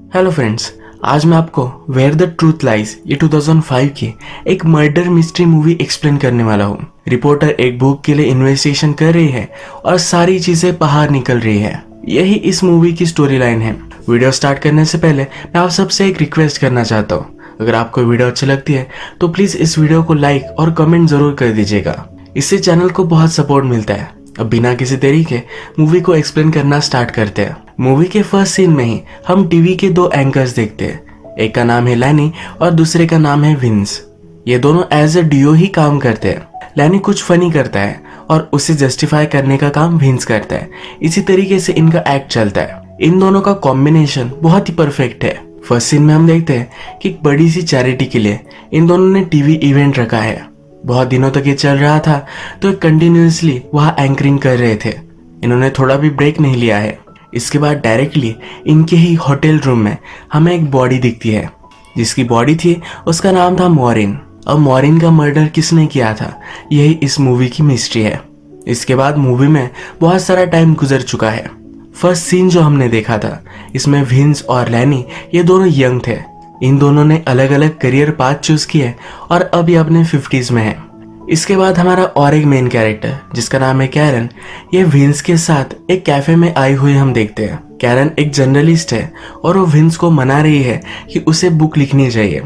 Hello friends, आज मैं आपको वेयर द ट्रूथ लाइज ये 2005 की एक मर्डर मिस्ट्री मूवी एक्सप्लेन करने वाला हूँ। रिपोर्टर एक बुक के लिए इन्वेस्टिगेशन कर रही है और सारी चीजें बाहर निकल रही है। यही इस मूवी की स्टोरी लाइन है। वीडियो स्टार्ट करने से पहले मैं आप सबसे एक रिक्वेस्ट करना चाहता हूँ। अगर आपको वीडियो अच्छी लगती है तो प्लीज इस वीडियो को लाइक और कमेंट जरूर कर दीजिएगा। इससे चैनल को बहुत सपोर्ट मिलता है। अब बिना किसी देरी के मूवी को एक्सप्लेन करना स्टार्ट करते हैं। मूवी के फर्स्ट सीन में ही हम टीवी के दो एंकर्स देखते हैं। एक का नाम है लैनी और दूसरे का नाम है विंस। ये दोनों एज ए डुओ ही काम करते हैं। लैनी कुछ फनी करता है और उसे जस्टिफाई करने का काम विंस करता है। इसी तरीके से इनका एक्ट चलता है। इन दोनों का कॉम्बिनेशन बहुत ही परफेक्ट है। फर्स्ट सीन में हम देखते हैं कि एक बड़ी सी चैरिटी के लिए इन दोनों ने टीवी इवेंट रखा है। बहुत दिनों तक ये चल रहा था तो कंटिन्यूअसली वहाँ एंकरिंग कर रहे थे। इन्होंने थोड़ा भी ब्रेक नहीं लिया है। इसके बाद डायरेक्टली इनके ही होटल रूम में हमें एक बॉडी दिखती है। जिसकी बॉडी थी उसका नाम था मॉरिन। अब मॉरिन का मर्डर किसने किया था यही इस मूवी की मिस्ट्री है। इसके बाद मूवी में बहुत सारा टाइम गुजर चुका है। फर्स्ट सीन जो हमने देखा था इसमें विंस और लैनी ये दोनों यंग थे। इन दोनों ने अलग अलग करियर पाथ चूज किए और अब ये अपने 50s में है। इसके बाद हमारा और एक मेन कैरेक्टर जिसका नाम है कैरन, ये विंस के साथ एक कैफे में आई हुई हम देखते हैं। कैरन एक जर्नलिस्ट है और वो विंस को मना रही है कि उसे बुक लिखनी चाहिए।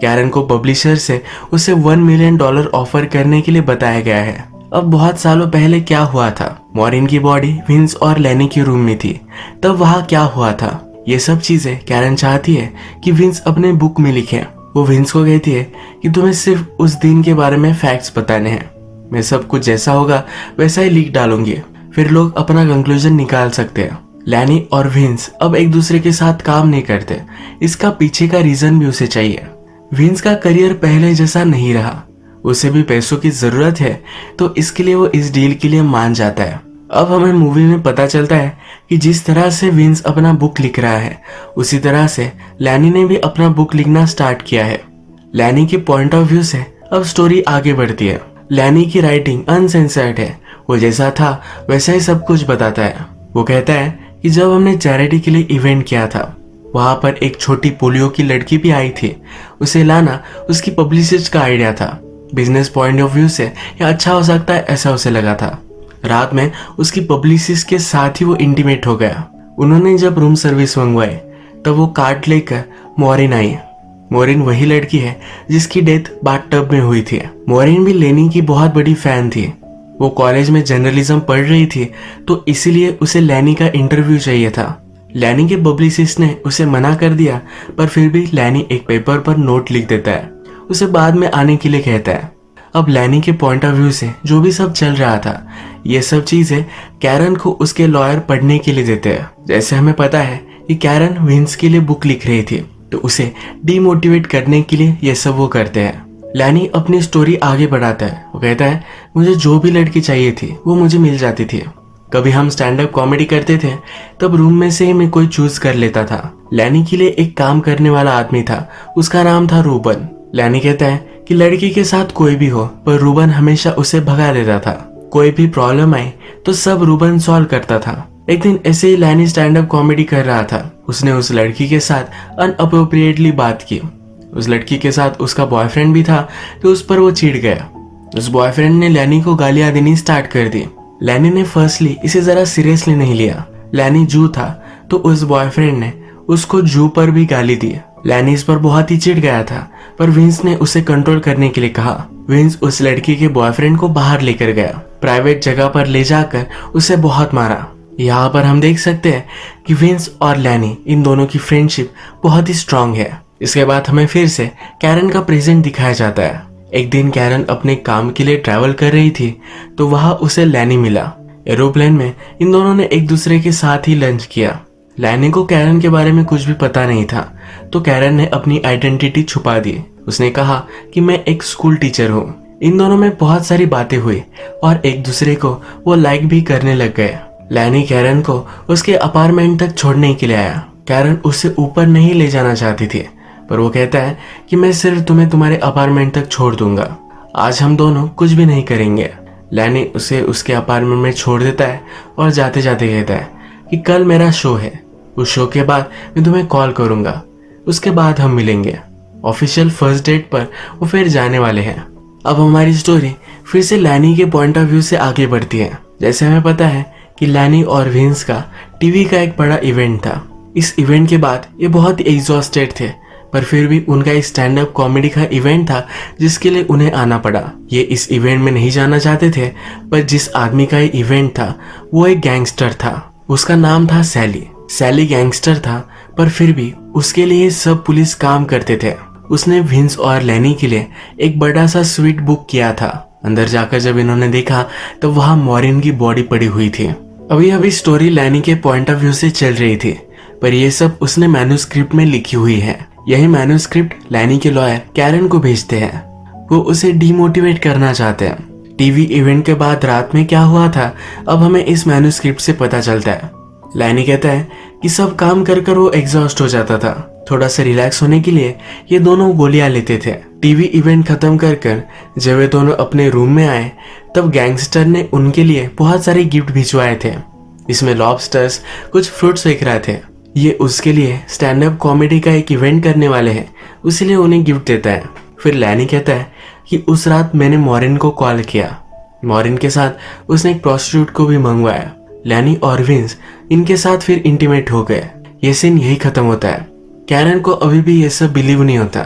कैरन को पब्लिशर से उसे $1 मिलियन ऑफर करने के लिए बताया गया है। अब बहुत सालों पहले क्या हुआ था, मॉरिन की बॉडी विंस और लैनी के रूम में थी। तब वहाँ क्या हुआ था ये सब चीजें कैरन चाहती है कि विंस अपने बुक में लिखे। वो विंस को कहती है कि तुम्हें सिर्फ उस दिन के बारे में फैक्ट्स बताने हैं। मैं सब कुछ जैसा होगा वैसा ही लिख डालूंगी, फिर लोग अपना कंक्लूजन निकाल सकते हैं। लैनी और विंस अब एक दूसरे के साथ काम नहीं करते। इसका पीछे का रीजन भी उसे चाहिए। विंस का करियर पहले जैसा नहीं रहा, उसे भी पैसों की जरूरत है तो इसके लिए वो इस डील के लिए मान जाता है। अब हमें मूवी में पता चलता है कि जिस तरह से विंस अपना बुक लिख रहा है उसी तरह से लैनी ने भी अपना बुक लिखना स्टार्ट किया है। लैनी के पॉइंट ऑफ व्यू से अब स्टोरी आगे बढ़ती है। लैनी की राइटिंग अनसेंसर्ड है। वो जैसा था वैसा ही सब कुछ बताता है। वो कहता है कि जब हमने चैरिटी के लिए इवेंट किया था वहां पर एक छोटी पोलियो की लड़की भी आई थी। उसे लाना उसकी पब्लिसिस्ट का आइडिया था। बिजनेस पॉइंट ऑफ व्यू से यह अच्छा हो सकता है ऐसा उसे लगा था। रात में उसकी पब्लिसिस्ट के साथ ही वो इंटीमेट हो गया। उन्होंने जब रूम सर्विस मंगवाई तब वो कार्ड लेकर मॉरिन आई। मॉरिन वही लड़की है जिसकी डेथ बाथटब में हुई थी। मॉरिन भी लेनी की बहुत बड़ी फैन थी। वो कॉलेज में जर्नलिज्म पढ़ रही थी तो इसीलिए उसे लैनी का इंटरव्यू चाहिए था। लैनी के पब्लिसिस्ट ने उसे मना कर दिया पर फिर भी लैनी एक पेपर पर नोट लिख देता है। उसे बाद में आने के लिए कहता है। अब लैनी के पॉइंट ऑफ व्यू से जो भी सब चल रहा था ये सब चीजें कैरन को उसके लॉयर पढ़ने के लिए देते हैं। जैसे हमें पता है कि कैरन विंस के लिए बुक लिख रही थी तो उसे डीमोटिवेट करने के लिए ये सब वो करते हैं। लैनी अपनी स्टोरी आगे बढ़ाता है। वो कहता है मुझे जो भी लड़की चाहिए थी वो मुझे मिल जाती थी। कभी हम स्टैंड अप कॉमेडी करते थे तब रूम में से ही मैं कोई चूज कर लेता था। लैनी के लिए एक काम करने वाला आदमी था, उसका नाम था रूबन। लैनी कहता है कि लड़की के साथ कोई भी हो पर रूबन हमेशा उसे भगा देता था। कोई भी प्रॉब्लम आई तो सब रूबन सॉल्व करता था। एक दिन ऐसे ही लैनी स्टैंड अप कॉमेडी कर रहा था। उसने उस लड़की के साथ अनअप्रोप्रिएटली बात की। उस लड़की के साथ उसका बॉयफ्रेंड भी था तो उस पर वो चिढ़ गया। उस बॉयफ्रेंड ने लैनी को गालियां देनी स्टार्ट कर दी। लैनी ने फर्स्टली इसे जरा सीरियसली नहीं लिया। लैनी जू था तो उस बॉयफ्रेंड ने उसको जू पर भी गाली दी। लैनी इस पर बहुत ही चिढ़ गया था पर विंस ने उसे कंट्रोल करने के लिए कहा। विंस उस लड़की के बॉयफ्रेंड को बाहर लेकर गया। प्राइवेट जगह पर ले जाकर उसे बहुत मारा। यहाँ पर हम देख सकते हैं कि विंस और लैनी इन दोनों की फ्रेंडशिप बहुत ही स्ट्रांग है। इसके बाद हमें फिर से कैरन का प्रेजेंट दिखाया जाता है। एक दिन कैरन अपने काम के लिए ट्रैवल कर रही थी तो वहां उसे लैनी मिला। एरोप्लेन में इन दोनों ने एक दूसरे के साथ ही लंच किया। लैनी को कैरन के बारे में कुछ भी पता नहीं था तो कैरन ने अपनी आइडेंटिटी छुपा दी। उसने कहा कि मैं एक स्कूल टीचर हूँ। इन दोनों में बहुत सारी बातें हुई और एक दूसरे को वो लाइक भी करने लग गए। लैनी कैरन को उसके अपार्टमेंट तक छोड़ने के लिए आया। कैरन उसे ऊपर नहीं ले जाना चाहती थी पर वो कहता है कि मैं सिर्फ तुम्हें तुम्हारे अपार्टमेंट तक छोड़ दूंगा। आज हम दोनों कुछ भी नहीं करेंगे। लैनी उसे उसके अपार्टमेंट में छोड़ देता है और जाते जाते कहता है कि कल मेरा शो है, उस शो के बाद मैं तुम्हें कॉल करूंगा, उसके बाद हम मिलेंगे। ऑफिशियल फर्स्ट डेट पर वो फिर जाने वाले हैं। अब हमारी स्टोरी फिर से लैनी के पॉइंट ऑफ व्यू से आगे बढ़ती है। जैसे हमें पता है कि लैनी और विंस का टीवी का एक बड़ा इवेंट था। इस इवेंट के बाद ये बहुत ही एग्जॉस्टेड थे, पर फिर भी उनका एक स्टैंड अप कॉमेडी का इवेंट था जिसके लिए उन्हें आना पड़ा। ये इस इवेंट में नहीं जाना चाहते थे, पर जिस आदमी का ये इवेंट था वो एक गैंगस्टर था। उसका नाम था सैली। सैली गैंगस्टर था, पर फिर भी उसके लिए सब पुलिस काम करते थे। उसने विंस और लैनी के लिए एक बड़ा सा स्वीट बुक किया था। अंदर जाकर जब इन्होंने देखा तो वहां मॉरिन की बॉडी पड़ी हुई थी। अभी स्टोरी लैनी के पॉइंट ऑफ व्यू से चल रही थी, पर यह सब उसने मैन्युस्क्रिप्ट में लिखी हुई है। यही मैन्युस्क्रिप्ट लैनी के लॉयर कैरन को भेजते हैं। वो उसे डीमोटिवेट करना चाहते हैं। टीवी इवेंट के बाद रात में क्या हुआ था अब हमें इस मैन्युस्क्रिप्ट से पता चलता है। लैनी कहता है कि सब काम कर कर वो एग्जॉस्ट हो जाता था। थोड़ा सा रिलैक्स होने के लिए ये दोनों गोलियां लेते थे। टीवी इवेंट खत्म कर जब वे दोनों अपने रूम में आए तब गैंगस्टर ने उनके लिए बहुत सारे गिफ्ट भिजवाए थे। इसमें लॉबस्टर्स, कुछ फ्रूट्स बिक रहे थे। ये उसके लिए स्टैंड अप कॉमेडी का एक इवेंट करने वाले हैं, इसलिए उन्हें गिफ्ट देता है। फिर लैनी कहता है कि उस रात मैंने मॉरिन को कॉल किया। मॉरिन के साथ उसने एक प्रोस्टिट्यूट को भी मंगवाया। लैनी और विंस इनके साथ फिर इंटीमेट हो गए। ये सीन यही खत्म होता है। कैरन को अभी भी ये सब बिलीव नहीं होता,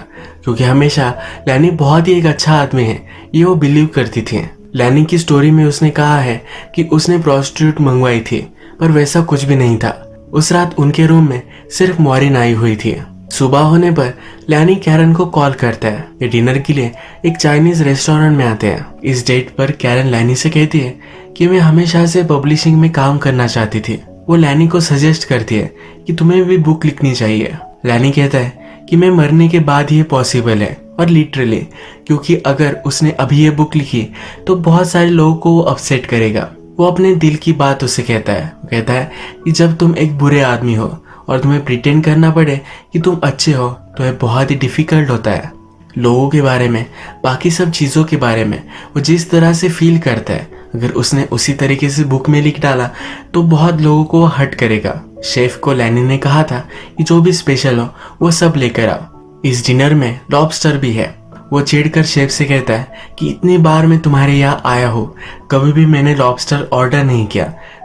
क्योंकि हमेशा लैनी बहुत ही एक अच्छा आदमी है ये वो बिलीव करती थी। लैनी की स्टोरी में उसने कहा है कि उसने प्रोस्टिट्यूट मंगवाई थी, पर वैसा कुछ भी नहीं था। उस रात उनके रूम में सिर्फ मॉरिन आई हुई थी। सुबह होने पर लैनी कैरन को कॉल करता है। ये डिनर के लिए एक चाइनीज रेस्टोरेंट में आते हैं। इस डेट पर कैरन लैनी से कहती है कि मैं हमेशा से पब्लिशिंग में काम करना चाहती थी। वो लैनी को सजेस्ट करती है कि तुम्हें भी बुक लिखनी चाहिए। लैनी कहता है कि मैं मरने के बाद ये पॉसिबल है, और लिटरली, क्योंकि अगर उसने अभी ये बुक लिखी तो बहुत सारे लोगों को वो अपसेट करेगा। वो अपने दिल की बात उसे कहता है। वो कहता है कि जब तुम एक बुरे आदमी हो और तुम्हें प्रिटेंड करना पड़े कि तुम अच्छे हो तो यह बहुत ही डिफिकल्ट होता है। लोगों के बारे में, बाकी सब चीज़ों के बारे में वो जिस तरह से फील करता है, अगर उसने उसी तरीके से बुक में लिख डाला तो बहुत लोगों को हर्ट करेगा। शेफ को लैनी ने कहा था कि जो भी स्पेशल हो वो सब लेकर आओ। इस डिनर में लॉबस्टर भी है। वो चिढ़कर शेफ से कहता है कि इतनी बार मैं तुम्हारे यहाँ आया हूँ, कभी भी मैंने लॉबस्टर ऑर्डर नहीं किया,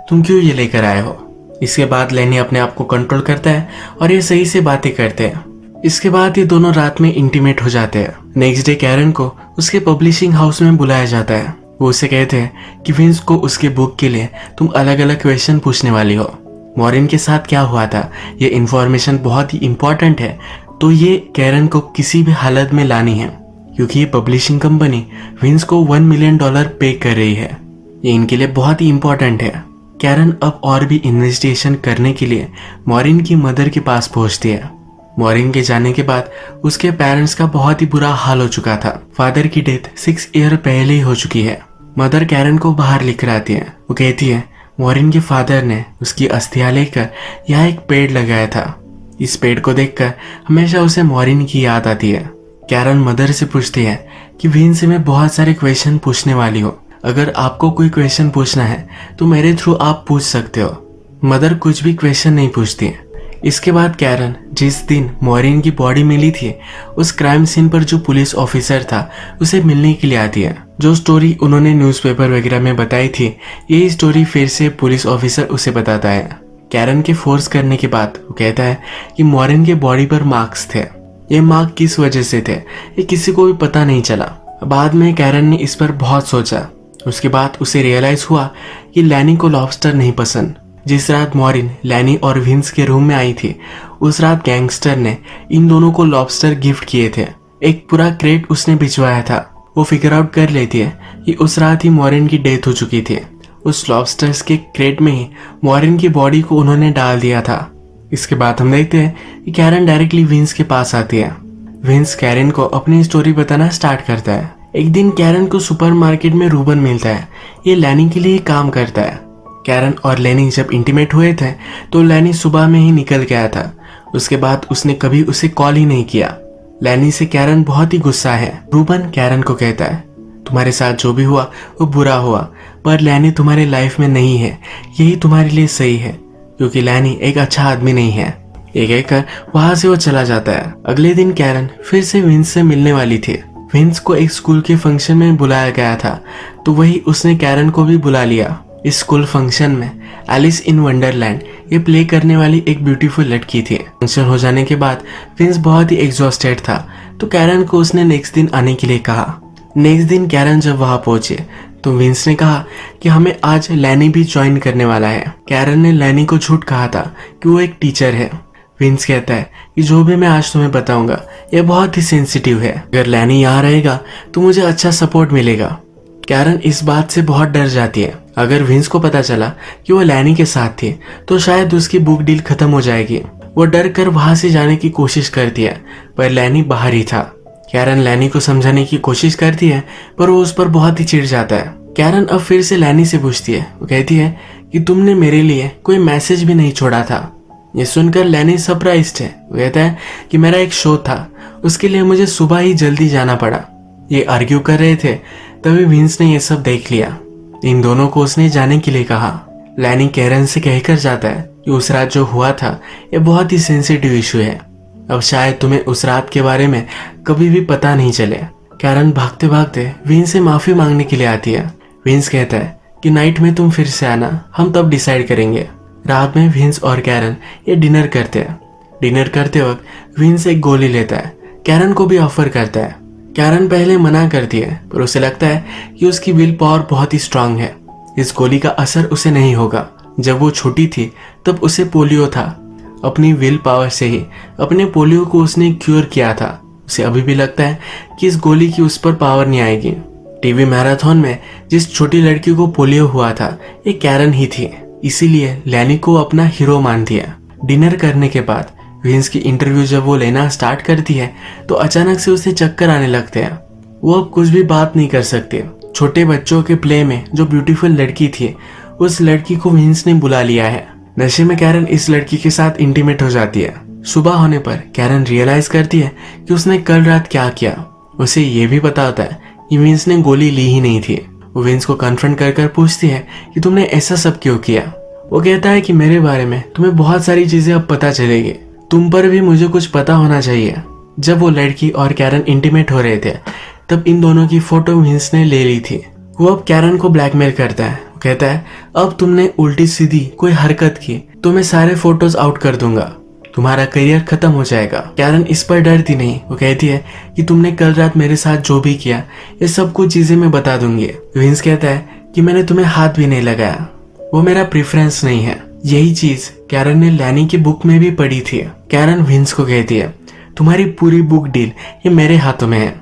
तुम क्यों ये लेकर आए हो। इसके बाद लैनी अपने आप को कंट्रोल करता है और ये सही से बातें करते हैं। इसके बाद ये दोनों रात में इंटीमेट हो जाते हैं। नेक्स्ट डे कैरन को उसके पब्लिशिंग हाउस में बुलाया जाता है। वो उसे कहते हैं कि विंस को उसके बुक के लिए तुम अलग अलग क्वेश्चन पूछने वाली हो। मॉरिन के साथ क्या हुआ था ये इन्फॉर्मेशन बहुत ही इंपॉर्टेंट है, तो ये कैरन को किसी भी हालत में लानी है, क्योंकि ये पब्लिशिंग कंपनी विंस को $1 मिलियन पे कर रही है। ये इनके लिए बहुत ही इंपॉर्टेंट है। कैरन अब और भी इन्वेस्टिगेशन करने के लिए मॉरिन की मदर के पास पहुंचती है। मॉरिन के जाने के बाद उसके पेरेंट्स का बहुत ही बुरा हाल हो चुका था। फादर की डेथ 6 ईयर पहले ही हो चुकी है। मदर कैरन को बाहर लेकर आती है। वो कहती है मॉरिन के फादर ने उसकी अस्थियां लेकर यहाँ एक पेड़ लगाया था। इस पेड़ को देखकर हमेशा उसे मॉरिन की याद आती है। कैरन मदर से पूछती है कि विंस से मैं बहुत सारे क्वेश्चन पूछने वाली हूँ, अगर आपको कोई क्वेश्चन पूछना है तो मेरे थ्रू आप पूछ सकते हो। मदर कुछ भी क्वेश्चन नहीं पूछती है। इसके बाद कैरन जिस दिन मॉरिन की बॉडी मिली थी उस क्राइम सीन पर जो पुलिस ऑफिसर था उसे मिलने के लिए आती है। जो स्टोरी उन्होंने न्यूज़पेपर वगैरह में बताई थी यही स्टोरी फिर से पुलिस ऑफिसर उसे बताता है। कैरन के फोर्स करने के बाद वो कहता है कि मॉरिन के बॉडी पर मार्क्स थे। ये मार्क किस वजह से थे ये किसी को भी पता नहीं चला। बाद में कैरन ने इस पर बहुत सोचा। उसके बाद उसे रियलाइज हुआ कि लैनी को लॉबस्टर नहीं पसंद। जिस रात मॉरिन लैनी और विंस के रूम में आई थी उस रात गैंगस्टर ने इन दोनों को लॉबस्टर गिफ्ट किए थे। एक पूरा क्रेट उसने भिजवाया था। वो फिगर आउट कर लेती है कि उस रात ही मॉरिन की डेथ हो चुकी थी। उस लॉबस्टर्स के क्रेट में ही मॉरिन की बॉडी को उन्होंने डाल दिया था। इसके बाद हम देखते हैं कि कैरन डायरेक्टली विंस के पास आती है। विंस कैरन को अपनी स्टोरी बताना स्टार्ट करता है। एक दिन कैरन को सुपरमार्केट में रूबन मिलता है। ये लैनी के लिए काम करता है। कैरन और लैनी जब इंटीमेट हुए थे तो लैनी सुबह में ही निकल गया था। उसके बाद उसने कभी उसे कॉल ही नहीं किया। लैनी से कैरन बहुत ही गुस्सा है। रूबन कैरन को कहता है तुम्हारे साथ जो भी हुआ वो बुरा हुआ, पर लैनी तुम्हारे लाइफ में नहीं है, यही तुम्हारे लिए सही है। क्योंकि लैनी एक अच्छा आदमी नहीं है। ये कहकर वहां से वो चला जाता है। अगले दिन कैरन फिर से विंस से मिलने वाली थी। विंस को एक स्कूल के फंक्शन में बुलाया गया था, तो वही उसने कैरन को भी बुला लिया। इस स्कूल फंक्शन में एलिस इन वंडरलैंड ये प्ले करने वाली एक ब्यूटीफुल लड़की थी। फंक्शन हो जाने के बाद विंस बहुत ही एग्जॉस्टेड था, तो कैरन को उसने नेक्स्ट दिन आने के लिए कहा। नेक्स्ट दिन कैरन जब वहां पहुंचे तो विंस ने कहा कि हमें आज लैनी भी ज्वाइन करने वाला है। कैरन ने लैनी को झूठ कहा था कि वो एक टीचर है। विंस कहता है कि जो भी मैं आज तुम्हें बताऊंगा ये बहुत ही सेंसिटिव है, अगर लैनी यहाँ रहेगा तो मुझे अच्छा सपोर्ट मिलेगा। कैरन इस बात से बहुत डर जाती है। अगर विंस को पता चला कि वो लैनी के साथ थी तो शायद उसकी बुक डील खत्म हो जाएगी। वो डर कर वहां से जाने की कोशिश करती है, पर लैनी बाहर ही था। कैरन लैनी को समझाने की कोशिश करती है, पर वो उस पर बहुत ही चिढ़ जाता है। कैरन अब फिर से लैनी से पूछती है। वो कहती है कि तुमने मेरे लिए कोई मैसेज भी नहीं छोड़ा था। ये सुनकर लैनी सरप्राइज्ड है। वो कहता है कि मेरा एक शो था, उसके लिए मुझे सुबह ही जल्दी जाना पड़ा। ये आर्ग्यू कर रहे थे, तभी विंस ने ये सब देख लिया। इन दोनों को उसने जाने के लिए कहा। लैनी कैरन से कहकर जाता है कि उस रात जो हुआ था ये बहुत ही सेंसिटिव इशू है। अब शायद तुम्हें उस रात के बारे में कभी भी पता नहीं चले। कैरन भागते भागते विंस से माफी मांगने के लिए आती है। विंस कहता है कि नाइट में तुम फिर से आना, हम तब डिसाइड करेंगे। रात में विंस और कैरन ये डिनर करते हैं। डिनर करते वक्त विंस एक गोली लेता है, कैरन को भी ऑफर करता है। कैरन पहले मना करती है, पर उसे लगता है कि उसकी विल पावर बहुत ही स्ट्रांग है, इस गोली का असर उसे नहीं होगा। जब वो छोटी थी तब उसे पोलियो था। अपनी विल पावर से ही अपने पोलियो को उसने क्योर किया था। उसे अभी भी लगता है कि इस गोली की उस पर पावर नहीं आएगी। टीवी मैराथन में जिस छोटी लड़की को पोलियो हुआ था ये कैरन ही थी, इसीलिए लैनी को अपना हीरो मानती है। डिनर करने के बाद विंस की इंटरव्यू जब वो लेना स्टार्ट करती है तो अचानक से उसे चक्कर आने लगते हैं। वो अब कुछ भी बात नहीं कर सकते। छोटे बच्चों के प्ले में जो ब्यूटीफुल लड़की थी उस लड़की को विंस ने बुला लिया है। नशे में कैरन इस लड़की के साथ इंटीमेट हो जाती है। सुबह होने पर कैरन रियलाइज करती है कि उसने कल रात क्या किया। उसे ये भी पता होता है कि विंस ने गोली ली ही नहीं थी। वो विंस को कन्फ्रंट कर पूछती है कि तुमने ऐसा सब क्यों किया। वो कहता है कि मेरे बारे में तुम्हें बहुत सारी चीजें अब पता चलेगी, तुम पर भी मुझे कुछ पता होना चाहिए। जब वो लड़की और कैरन इंटीमेट हो रहे थे तब इन दोनों की फोटो विंस ने ले ली थी। वो अब कैरन को ब्लैकमेल करता है। वो कहता है अब तुमने उल्टी सीधी कोई हरकत की तो मैं सारे फोटोज आउट कर दूंगा, तुम्हारा करियर खत्म हो जाएगा। कैरन इस पर डरती नहीं। वो कहती है कि तुमने कल रात मेरे साथ जो भी किया ये सब कुछ चीजें मैं बता दूंगी। विंस कहता है कि मैंने तुम्हें हाथ भी नहीं लगाया, वो मेरा प्रेफरेंस नहीं है। यही चीज कैरन ने लैनी की बुक में भी पढ़ी थी। कैरन विंस को कहती है तुम्हारी पूरी बुक डील ये मेरे हाथों में है,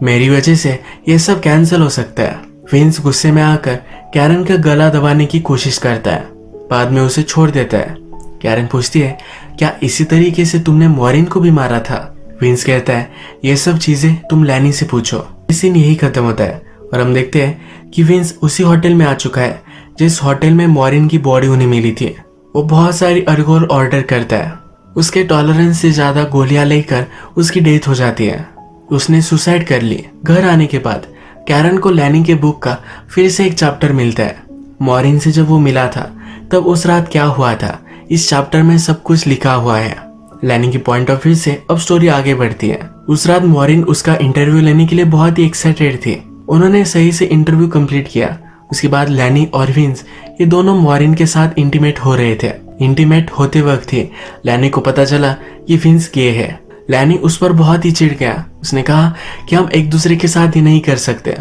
मेरी वजह से ये सब कैंसिल हो सकता है। विंस गुस्से में आकर कैरन का गला दबाने की कोशिश करता है, बाद में उसे छोड़ देता है। कैरन पूछती है क्या इसी तरीके से तुमने मॉरिन को भी मारा था। विंस कहता है ये सब चीजें तुम लैनी से पूछो। सीन यही खत्म होता है और हम देखते हैं कि विंस उसी होटल में आ चुका है जिस होटल में मॉरिन की बॉडी उन्हें मिली थी। वो बहुत सारी अल्कोहल ऑर्डर करता है। उसके टॉलरेंस से ज्यादा गोलियां लेकर उसकी डेथ हो जाती है। उसने सुसाइड कर ली। घर आने के बाद कैरन को लैनी के बुक का फिर से एक चैप्टर मिलता है। मॉरिन से जब वो मिला था तब उस रात क्या हुआ था इस चैप्टर में सब कुछ लिखा हुआ है। लैनी की पॉइंट ऑफ व्यू से अब स्टोरी आगे बढ़ती है। उस रात मॉरिन उसका इंटरव्यू लेने के लिए बहुत ही एक्साइटेड थी। उन्होंने सही से इंटरव्यू कंप्लीट किया। उसके बाद लैनी और विंस ये दोनों मॉरिन के साथ इंटीमेट हो रहे थे। इंटीमेट होते वक्त ही लैनी को पता चला कि विंस गे है। लैनी उस पर बहुत ही चिढ़ गया। उसने कहा कि हम एक दूसरे के साथ ये नहीं कर सकते।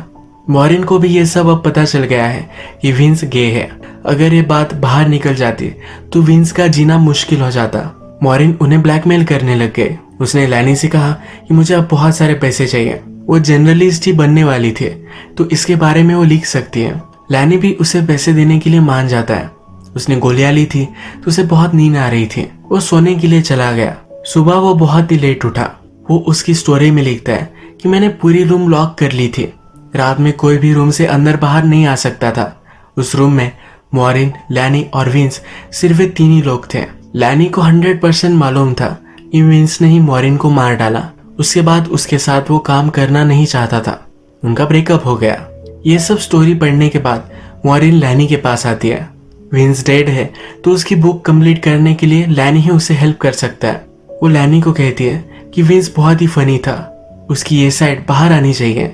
मॉरिन को भी ये सब अब पता चल गया है कि विंस गे है। अगर ये बात बाहर निकल जाती तो विंस का जीना मुश्किल हो जाता। मॉरिन उन्हें ब्लैकमेल करने लग गए। उसने लैनी से कहा कि मुझे अब बहुत सारे पैसे चाहिए। वो जर्नलिस्ट ही बनने वाली थी तो इसके बारे में वो लिख सकती है। लैनी भी उसे पैसे देने के लिए मान जाता है। उसने गोलियां ली थी तो उसे बहुत नींद आ रही थी। वो सोने के लिए चला गया। सुबह वो बहुत ही लेट उठा। वो उसकी स्टोरी में लिखता है कि मैंने पूरी रूम लॉक कर ली थी। रात में कोई भी रूम से अंदर बाहर नहीं आ सकता था। उस रूम में मॉरिन, लैनी और विंस सिर्फ वे तीन ही लोग थे। लैनी को 100% मालूम था कि विंस ने ही मॉरिन को मार डाला। उसके बाद उसके साथ वो काम करना नहीं चाहता था। उनका ब्रेकअप हो गया। ये सब स्टोरी पढ़ने के बाद मॉरिन लैनी के पास आती है। विंस डेड है तो उसकी बुक कंप्लीट करने के लिए लैनी ही उसे हेल्प कर सकता है। वो लैनी को कहती है कि विंस बहुत ही फनी था, उसकी ये साइड बाहर आनी चाहिए,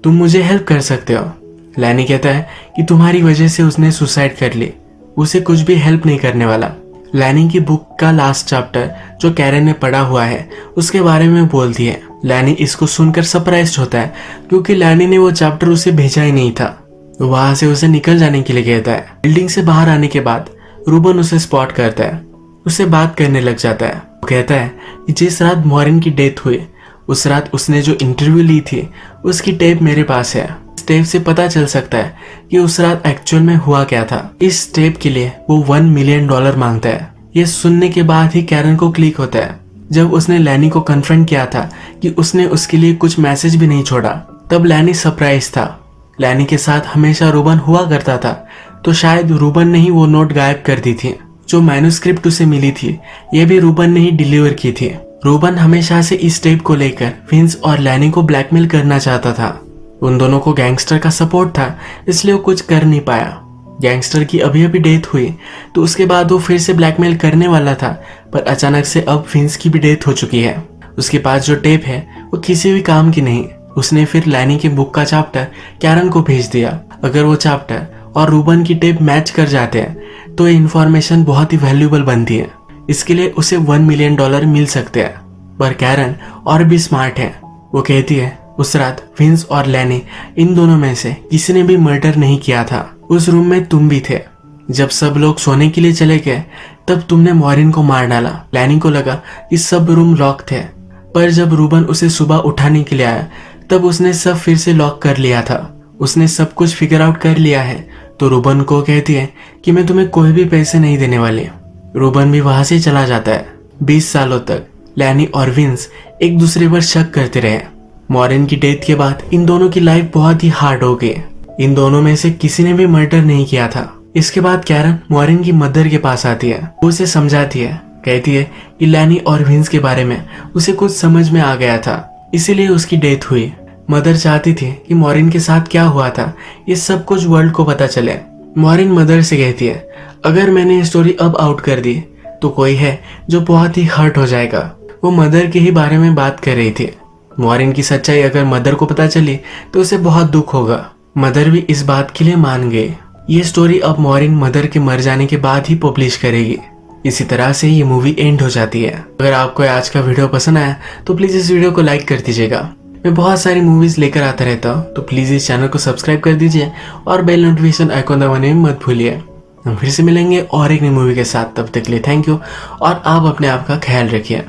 तुम मुझे हेल्प कर सकते हो। लैनी कहता है कि तुम्हारी वजह से उसने सुसाइड कर ली, उसे कुछ भी हेल्प नहीं करने वाला। लैनी की बुक का लास्ट चैप्टर जो कैरन ने पढ़ा हुआ है उसके बारे में बोलती है। लैनी इसको सुनकर सरप्राइज्ड होता है क्योंकि लैनी ने वो चैप्टर उसे भेजा ही नहीं था। वहां से उसे निकल जाने के लिए कहता है। बिल्डिंग से बाहर आने के बाद रूबन उसे स्पॉट करता है, उससे बात करने लग जाता है। वो कहता है कि जिस रात मॉरिन की डेथ हुई उस रात उसने जो इंटरव्यू ली थी उसकी टेप मेरे पास है। इस टेप से पता चल सकता है कि उस रात एक्चुअल में हुआ क्या था। इस टेप के लिए वो $1 मिलियन मांगता है। ये सुनने के बाद ही कैरन को क्लिक होता है। जब उसने लैनी को कन्फ्रंट किया था कि उसने उसके लिए कुछ मैसेज भी नहीं छोड़ा, तब लैनी सरप्राइज था। लैनी के साथ हमेशा रूबन हुआ करता था, तो शायद रूबन ने ही वो नोट गायब कर दी थी। जो मैन्युस्क्रिप्ट उसे मिली थी ये भी रूबन ने ही डिलीवर की थी। रूबन हमेशा से इस टेप को लेकर विंस और लैनी को ब्लैकमेल करना चाहता था। उन दोनों को गैंगस्टर का सपोर्ट था, इसलिए वो कुछ कर नहीं पाया। गैंगस्टर की अभी अभी डेथ हुई तो उसके बाद वो फिर से ब्लैकमेल करने वाला था, पर अचानक से अब विंस की भी डेथ हो चुकी है। उसके पास जो टेप है वो किसी भी काम की नहीं। उसने फिर लैनी की बुक का चैप्टर कैरन को भेज दिया। अगर वो चैप्टर और रूबन की टेप मैच कर जाते हैं तो ये इन्फॉर्मेशन बहुत ही वैल्यूएबल बनती है। इसके लिए उसे $1 मिलियन मिल सकते हैं। पर कैरन और भी स्मार्ट है। वो कहती है उस रात विंस और लैनी इन दोनों में से किसी ने भी मर्डर नहीं किया था। उस रूम में तुम भी थे। जब सब लोग सोने के लिए चले गए तब तुमने मॉरिन को मार डाला। लैनी को लगा कि सब रूम लॉक थे, पर जब रूबन उसे सुबह उठाने के लिए आया तब उसने सब फिर से लॉक कर लिया था। उसने सब कुछ फिगर आउट कर लिया है। तो रूबन को कहती है कि मैं तुम्हें कोई भी पैसे नहीं देने वाली। रूबन भी वहां से चला जाता है। 20 सालों तक लैनी और विंस एक दूसरे पर शक करते रहे। मॉरिन की डेथ के बाद इन दोनों की लाइफ बहुत ही हार्ड हो गई। इन दोनों में से किसी ने भी मर्डर नहीं किया था। इसके बाद कैरन मॉरिन की मदर के पास आती है। वो उसे समझाती है, कहती है कि लैनी और विंस के बारे में उसे कुछ समझ में आ गया था, इसीलिए उसकी डेथ हुई। मदर चाहती थी कि मॉरिन के साथ क्या हुआ था ये सब कुछ वर्ल्ड को पता चले। मॉरिन मदर से कहती है अगर मैंने ये स्टोरी अब आउट कर दी तो कोई है जो बहुत ही हर्ट हो जाएगा। वो मदर के ही बारे में बात कर रही थी। मॉरिन की सच्चाई अगर मदर को पता चली तो उसे बहुत दुख होगा। मदर भी इस बात के लिए मान गई। ये स्टोरी अब मॉरिन मदर के मर जाने के बाद ही पब्लिश करेगी। इसी तरह से ये मूवी एंड हो जाती है। अगर आपको आज का वीडियो पसंद आया तो प्लीज इस वीडियो को लाइक कर दीजिएगा। मैं बहुत सारी मूवीज लेकर आता रहता हूँ, तो प्लीज इस चैनल को सब्सक्राइब कर दीजिए और बेल नोटिफिकेशन आइकॉन दबाने में मत भूलिए। हम फिर से मिलेंगे और एक नई मूवी के साथ। तब तक के लिए थैंक यू और आप अपने आप का ख्याल रखिए।